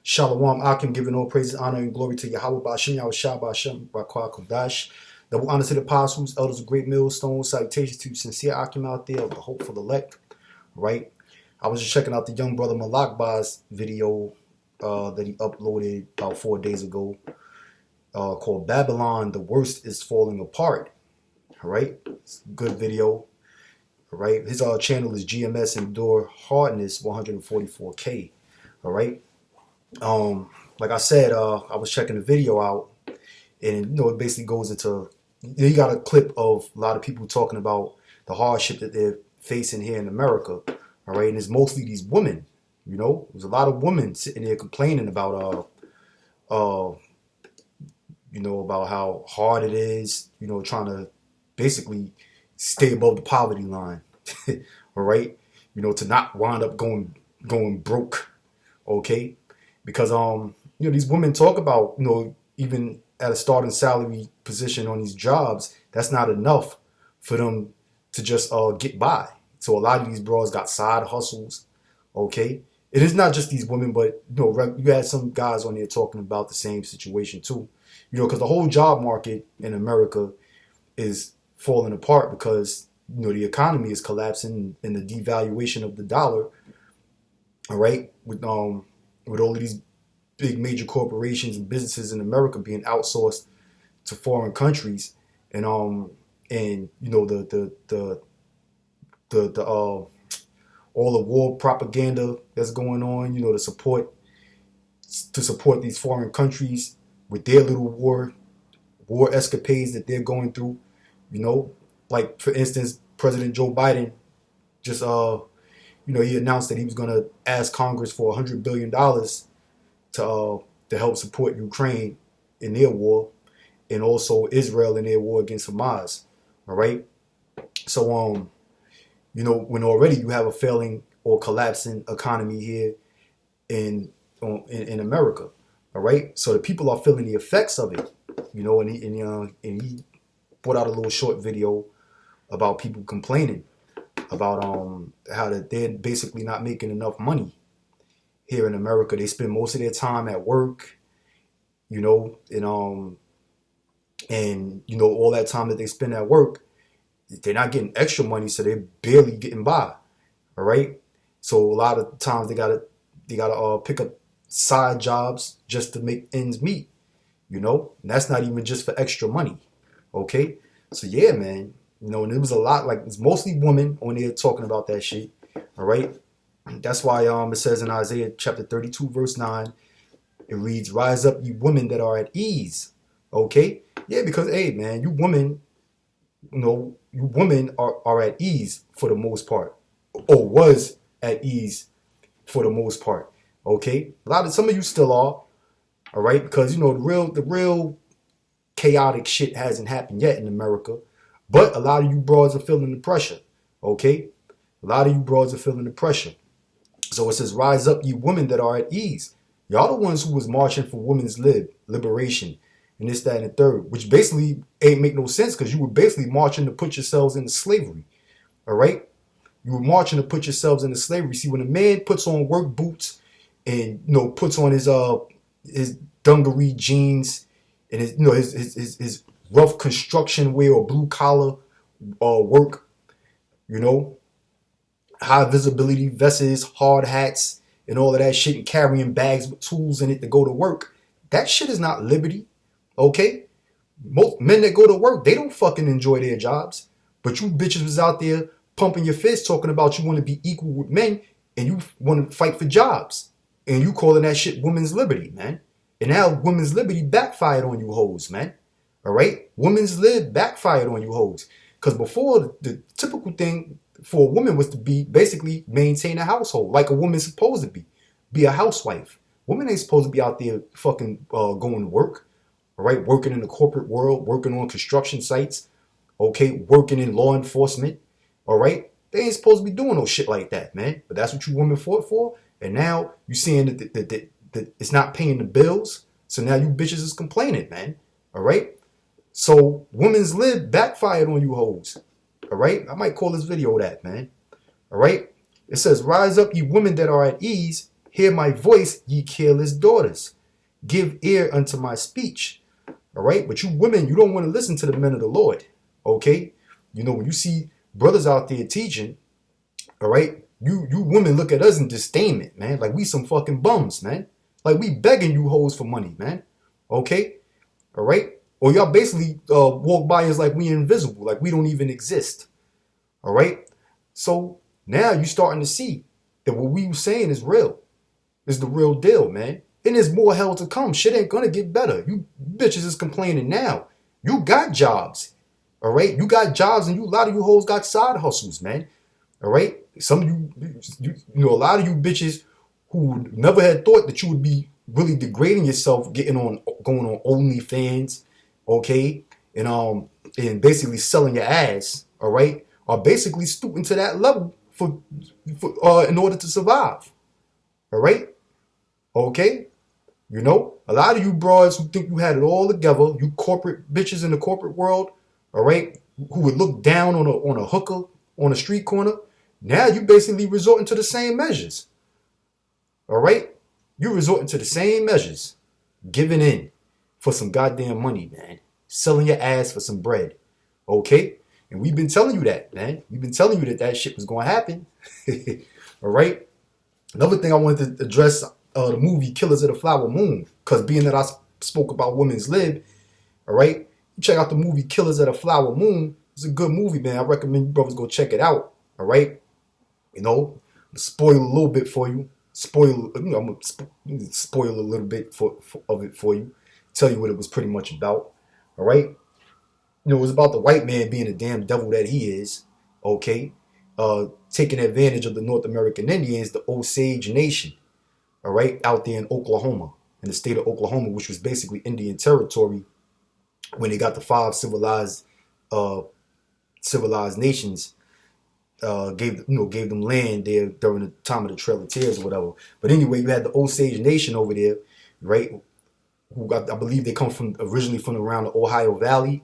Shalom Akim, giving all praises, honor, and glory to Yahweh Ba'ashem, Yahweh Shah Ba'ashem, Rakwa Kodash. Double honor to the apostles, elders of great millstones. Salutations to sincere Akim out there, of the hopeful elect. Right? I was just checking out the young brother Malakba's video that he uploaded about 4 days ago called Babylon, the Worst is Falling Apart. All right? It's a good video. All right? His channel is GMS Endure Hardness 144K. All right? Like I said, I was checking the video out, and it basically goes into, you got a clip of a lot of people talking about the hardship that they're facing here in America. All right, and it's mostly these women. There's a lot of women sitting there complaining about about how hard it is, trying to basically stay above the poverty line. All right, to not wind up going broke. Okay. Because these women talk about, even at a starting salary position on these jobs, that's not enough for them to just get by. So a lot of these bros got side hustles. Okay, it is not just these women, but you had some guys on there talking about the same situation too. Because the whole job market in America is falling apart because the economy is collapsing and the devaluation of the dollar. All right, with all of these big major corporations and businesses in America being outsourced to foreign countries, and all the war propaganda that's going on, to support these foreign countries with their little war escapades that they're going through. Like for instance, President Joe Biden just he announced that he was going to ask Congress for $100 billion to help support Ukraine in their war, and also Israel in their war against Hamas. All right. So when already you have a failing or collapsing economy here in America. All right. So the people are feeling the effects of it. And he put out a little short video about people complaining about how that they're basically not making enough money here in America. They spend most of their time at work, and all that time that they spend at work, they're not getting extra money, so they're barely getting by. All right, so a lot of times they gotta pick up side jobs just to make ends meet. And that's not even just for extra money. Okay, so yeah, man. And it was a lot, like it's mostly women on there talking about that shit. All right. That's why it says in Isaiah chapter 32, verse 9, it reads, "Rise up, you women that are at ease." Okay? Yeah, because hey man, you women are at ease for the most part. Or was at ease for the most part. Okay? Some of you still are. All right, because the real chaotic shit hasn't happened yet in America. But a lot of you broads are feeling the pressure, okay? A lot of you broads are feeling the pressure. So it says, "Rise up, ye women that are at ease." Y'all the ones who was marching for women's liberation, and this, that, and the third, which basically ain't make no sense because you were basically marching to put yourselves into slavery, all right? You were marching to put yourselves into slavery. See, when a man puts on work boots and puts on his dungaree jeans and his rough construction wear or blue collar work, high visibility vests, hard hats, and all of that shit, and carrying bags with tools in it to go to work. That shit is not liberty, okay? Most men that go to work, they don't fucking enjoy their jobs. But you bitches was out there pumping your fist talking about you want to be equal with men and you want to fight for jobs. And you calling that shit women's liberty, man. And now women's liberty backfired on you hoes, man. All right? Women's lib backfired on you hoes. Because before, the typical thing for a woman was to be basically maintain a household like a woman's supposed to be a housewife. Women ain't supposed to be out there fucking going to work, all right? Working in the corporate world, working on construction sites, okay? Working in law enforcement, all right? They ain't supposed to be doing no shit like that, man. But that's what you women fought for. And now you seeing that it's not paying the bills. So now you bitches is complaining, man, all right? So women's lib backfired on you hoes. All right. I might call this video that, man. All right. It says, "Rise up, you women that are at ease. Hear my voice, ye careless daughters. Give ear unto my speech. All right? But you women, you don't want to listen to the men of the Lord. Okay? You know, when you see brothers out there teaching, all right, you women look at us in disdainment, man. Like we some fucking bums, man. Like we begging you hoes for money, man. Okay? All right? Or y'all basically walk by us like we invisible, like we don't even exist. All right? So now you starting to see that what we were saying is real. It's the real deal, man. And there's more hell to come. Shit ain't gonna get better. You bitches is complaining now. You got jobs. All right? You got jobs, and a lot of you hoes got side hustles, man. All right? Some of you know, a lot of you bitches who never had thought that you would be really degrading yourself, going on OnlyFans, okay, and basically selling your ass, all right, are basically stooping to that level for in order to survive, all right, okay. You know, a lot of you broads who think you had it all together, you corporate bitches in the corporate world, all right, who would look down on a hooker on a street corner, now you basically resorting to the same measures. All right? You resorting to the same measures. Giving in for some goddamn money, man. Selling your ass for some bread. Okay? And we've been telling you that, man. We've been telling you that shit was going to happen. All right? Another thing I wanted to address, the movie Killers of the Flower Moon. Because being that I spoke about women's lib, all right? You check out the movie Killers of the Flower Moon. It's a good movie, man. I recommend you brothers go check it out. All right? You know, spoil a little bit for you. I'm gonna spoil a little bit of it for you. Tell you what it was pretty much about. All right. You know, it was about the white man being the damn devil that he is. Okay. Taking advantage of the North American Indians, the Osage Nation. All right. Out there in Oklahoma, in the state of Oklahoma, which was basically Indian territory when they got the 5 civilized nations. Gave them land there during the time of the Trail of Tears or whatever. But anyway, you had the Osage Nation over there, right? Who I believe they come from originally from around the Ohio Valley,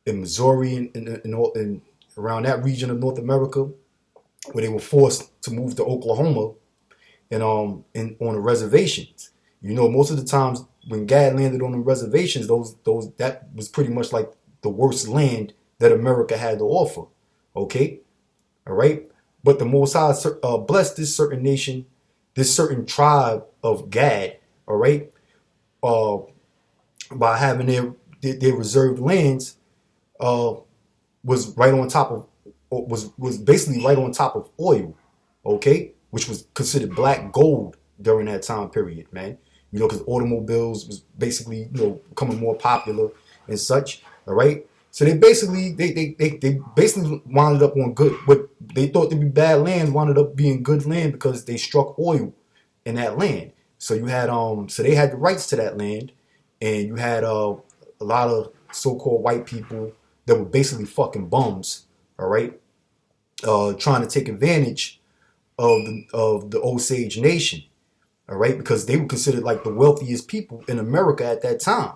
in Missouri, and around that region of North America, where they were forced to move to Oklahoma and on the reservations. You know, most of the times when Gad landed on the reservations, that was pretty much like the worst land that America had to offer. Okay. All right. But the Most High blessed this certain nation, this certain tribe of Gad, all right, by having their reserved lands was right on top of, was basically right on top of oil, okay, which was considered black gold during that time period, man. You know, because automobiles was basically, you know, becoming more popular and such, all right. So they basically wound up on good, what they thought to be bad land wound up being good land because they struck oil in that land. So you had so they had the rights to that land, and you had a lot of so-called white people that were basically fucking bums, all right, trying to take advantage of the Osage Nation, all right, because they were considered like the wealthiest people in America at that time.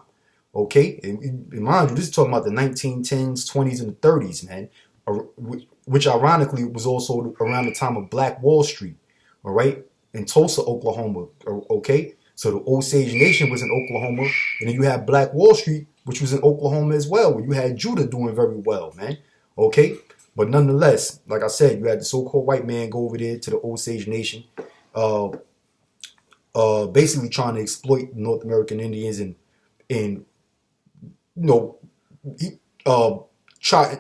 Okay, and mind you, this is talking about the 1910s, 20s, and the 30s, man, which ironically was also around the time of Black Wall Street, all right, in Tulsa, Oklahoma, okay? So the Osage Nation was in Oklahoma, and then you had Black Wall Street, which was in Oklahoma as well, where you had Judah doing very well, man, okay? But nonetheless, like I said, you had the so-called white man go over there to the Osage Nation, basically trying to exploit North American Indians and you know, trying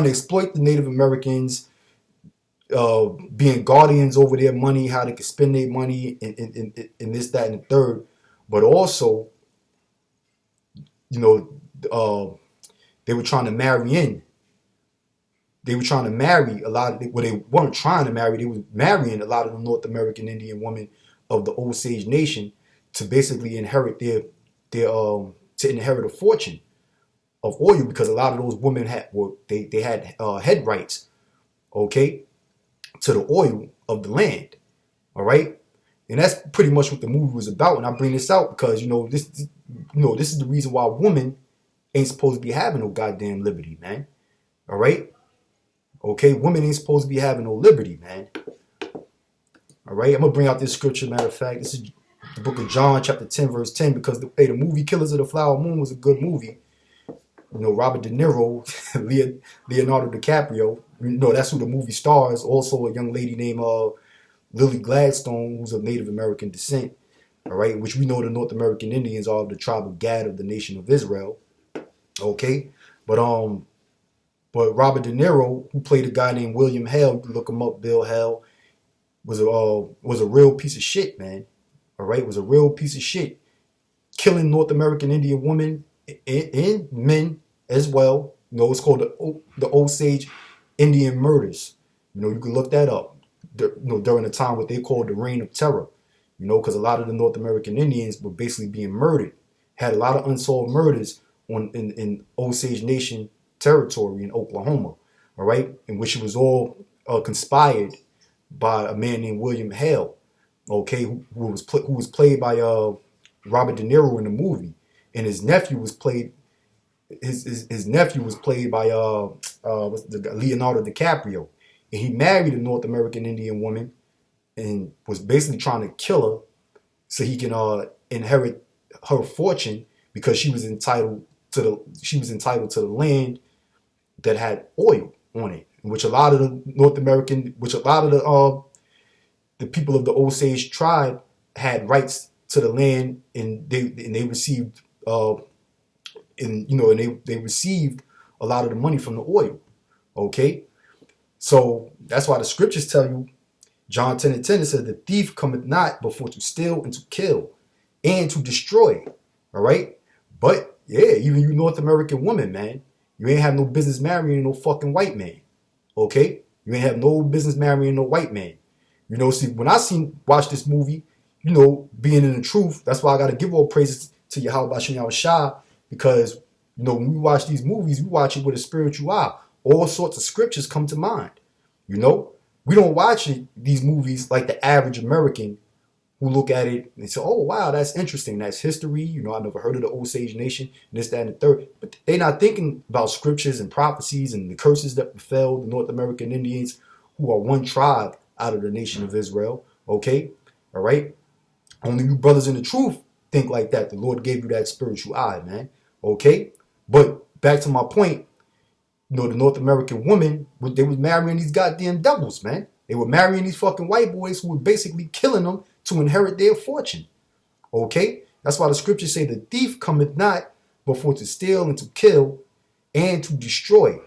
to exploit the Native Americans, being guardians over their money, how they could spend their money, and this, that, and the third. But also, you know, they were trying to marry in. They were trying to marry a lot of, well, they weren't trying to marry, they were marrying a lot of the North American Indian women of the Osage Nation to basically inherit to inherit a fortune of oil, because a lot of those women had head rights, okay, to the oil of the land, all right, and that's pretty much what the movie was about. And I bring this out because this is the reason why women ain't supposed to be having no goddamn liberty, man. All right, okay, women ain't supposed to be having no liberty, man. All right, I'm gonna bring out this scripture. Matter of fact, this is the book of John, chapter 10, verse 10. Because the movie Killers of the Flower Moon was a good movie. You know, Robert De Niro, Leonardo DiCaprio. You know, that's who the movie stars. Also, a young lady named Lily Gladstone, who's of Native American descent. All right, which we know the North American Indians are of the tribe of Gad of the nation of Israel. Okay, but Robert De Niro, who played a guy named William Hale, you can look him up, Bill Hale, was a real piece of shit, man. All right, was a real piece of shit, killing North American Indian women and men as well. You know, it's called the Osage Indian murders. You know, you can look that up. You know, during the time what they called the Reign of Terror. You know, because a lot of the North American Indians were basically being murdered. Had a lot of unsolved murders in Osage Nation territory in Oklahoma. All right, in which it was all conspired by a man named William Hale. Okay, who was played by Robert De Niro in the movie, and his nephew was played. His nephew was played by Leonardo DiCaprio, and he married a North American Indian woman, and was basically trying to kill her so he can inherit her fortune because she was entitled to the land that had oil on it, which a lot of the the people of the Osage tribe had rights to the land, and they received they received a lot of the money from the oil. Okay, so that's why the scriptures tell you, John 10 and 10, it says, the thief cometh not before to steal and to kill and to destroy. All right, but yeah, even you North American woman, man, you ain't have no business marrying no fucking white man. Okay, you ain't have no business marrying no white man. You know, see, when I watch this movie, you know, being in the truth, that's why I got to give all praises to Yahweh Bashem Yahushua, because, you know, when we watch these movies, we watch it with a spiritual eye. All sorts of scriptures come to mind. You know, we don't watch these movies like the average American who look at it and say, oh, wow, that's interesting. That's history. You know, I never heard of the Osage Nation and this, that, and the third. But they're not thinking about scriptures and prophecies and the curses that befell the North American Indians, who are one tribe out of the nation of Israel. Okay, all right. Only you brothers in the truth think like that. The Lord gave you that spiritual eye, man. Okay, but back to my point. You know, the North American women, they was marrying these goddamn devils, man. They were marrying these fucking white boys who were basically killing them to inherit their fortune. Okay, that's why the scriptures say the thief cometh not before to steal and to kill and to destroy.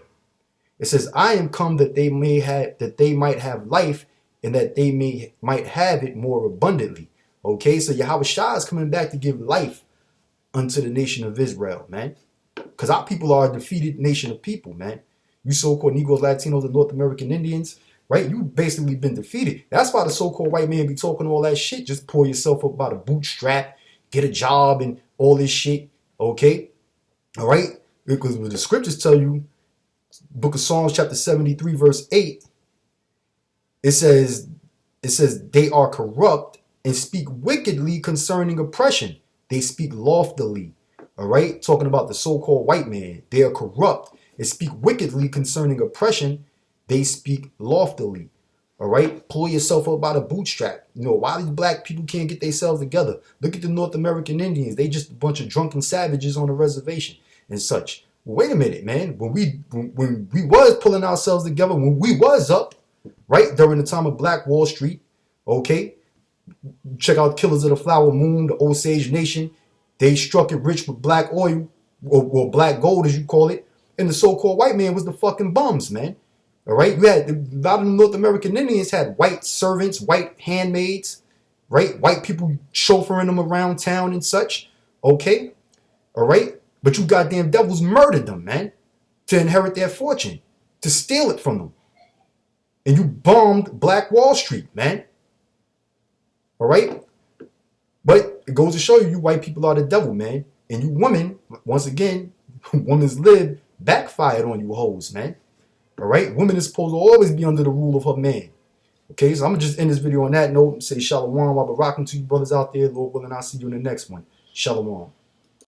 It says, I am come that they might have life, and that they might have it more abundantly. Okay, so Yahweh Shah is coming back to give life unto the nation of Israel, man. Because our people are a defeated nation of people, man. You so-called Negroes, Latinos, and North American Indians, right? You've basically been defeated. That's why the so-called white man be talking all that shit. Just pull yourself up by the bootstrap, get a job, and all this shit. Okay? All right? Because the scriptures tell you, Book of Psalms, chapter 73, verse 8, it says, they are corrupt and speak wickedly concerning oppression. They speak loftily. All right? Talking about the so-called white man. They are corrupt and speak wickedly concerning oppression. They speak loftily. All right? Pull yourself up by the bootstrap. You know, why these black people can't get themselves together? Look at the North American Indians. They just a bunch of drunken savages on a reservation and such. Wait a minute, man. When we was pulling ourselves together, when we was up, right, during the time of Black Wall Street, okay? Check out Killers of the Flower Moon, the Osage Nation. They struck it rich with black oil, or black gold as you call it. And the so-called white man was the fucking bums, man. All right? You had a lot of the North American Indians had white servants, white handmaids, right? White people chauffeuring them around town and such. Okay? All right? But you goddamn devils murdered them, man, to inherit their fortune, to steal it from them. And you bombed Black Wall Street, man. All right? But it goes to show you, you white people are the devil, man. And you women, once again, women's lib backfired on you hoes, man. All right? Women is supposed to always be under the rule of her man. Okay? So I'm going to just end this video on that note and say shalom while we're rocking to you brothers out there. Lord willing, I'll see you in the next one. Shalom.